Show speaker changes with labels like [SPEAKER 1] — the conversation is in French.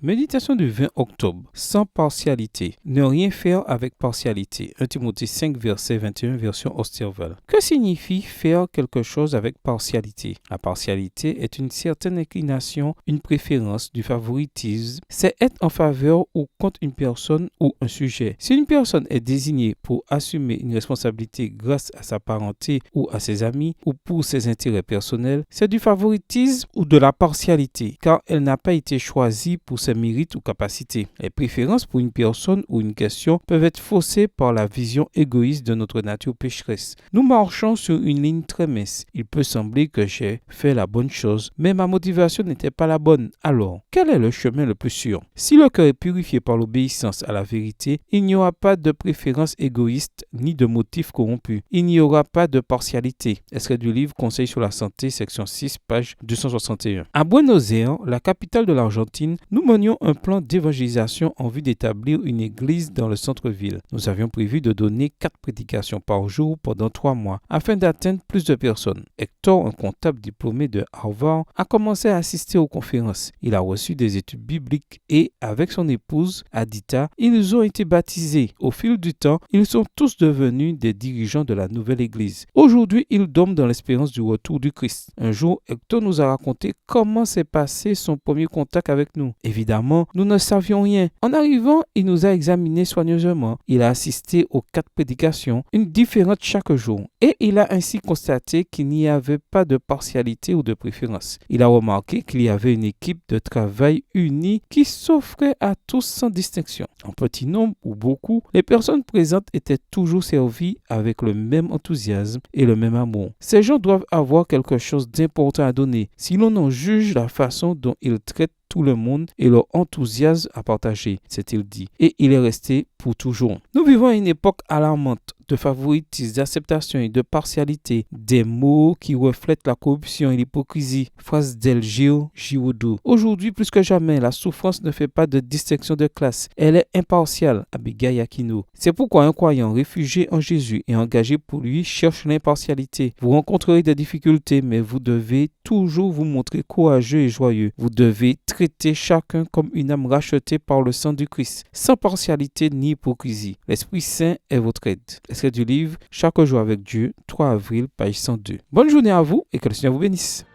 [SPEAKER 1] Méditation du 20 octobre. Sans partialité. Ne rien faire avec partialité. 1 Timothée 5, verset 21, version Osterwelle. Que signifie faire quelque chose avec partialité? La partialité est une certaine inclination, une préférence, du favoritisme. C'est être en faveur ou contre une personne ou un sujet. Si une personne est désignée pour assumer une responsabilité grâce à sa parenté ou à ses amis ou pour ses intérêts personnels, c'est du favoritisme ou de la partialité, car elle n'a pas été choisie pour ses mérites ou capacités. Les préférences pour une personne ou une question peuvent être faussées par la vision égoïste de notre nature pécheresse. Nous marchons sur une ligne très mince. Il peut sembler que j'ai fait la bonne chose, mais ma motivation n'était pas la bonne. Alors, quel est le chemin le plus sûr? Si le cœur est purifié par l'obéissance à la vérité, il n'y aura pas de préférence égoïste ni de motifs corrompus. Il n'y aura pas de partialité. Extrait du livre Conseil sur la santé, section 6, page 261. À Buenos Aires, la capitale de l'Argentine, nous menions un plan d'évangélisation en vue d'établir une église dans le centre-ville. Nous avions prévu de donner 4 prédications par jour pendant 3 mois afin d'atteindre plus de personnes. Hector, un comptable diplômé de Harvard, a commencé à assister aux conférences. Il a reçu des études bibliques et, avec son épouse, Adita, ils ont été baptisés. Au fil du temps, ils sont tous devenus des dirigeants de la nouvelle église. Aujourd'hui, ils dorment dans l'espérance du retour du Christ. Un jour, Hector nous a raconté comment s'est passé son premier contact avec nous. Évidemment, nous ne savions rien. En arrivant, il nous a examinés soigneusement. Il a assisté aux 4 prédications, une différente chaque jour. Et il a ainsi constaté qu'il n'y avait pas de partialité ou de préférence. Il a remarqué qu'il y avait une équipe de travail unie qui s'offrait à tous sans distinction. En petit nombre ou beaucoup, les personnes présentes étaient toujours servies avec le même enthousiasme et le même amour. Ces gens doivent avoir quelque chose d'important à donner, si l'on en juge la façon dont ils traitent tout le monde et leur enthousiasme à partager, s'est-il dit. Et il est resté pour toujours. Nous vivons à une époque alarmante de favoritisme, d'acceptation et de partialité, des mots qui reflètent la corruption et l'hypocrisie. Phrase d'Elgio Giroudou. Aujourd'hui, plus que jamais, la souffrance ne fait pas de distinction de classe. Elle est impartiale, Abigail Aquino. C'est pourquoi un croyant réfugié en Jésus et engagé pour lui cherche l'impartialité. Vous rencontrerez des difficultés, mais vous devez toujours vous montrer courageux et joyeux. Vous devez traiter chacun comme une âme rachetée par le sang du Christ, sans partialité ni hypocrisie. L'Esprit Saint est votre aide. Extrait du livre Chaque jour avec Dieu, 3 avril, page 102. Bonne journée à vous et que le Seigneur vous bénisse.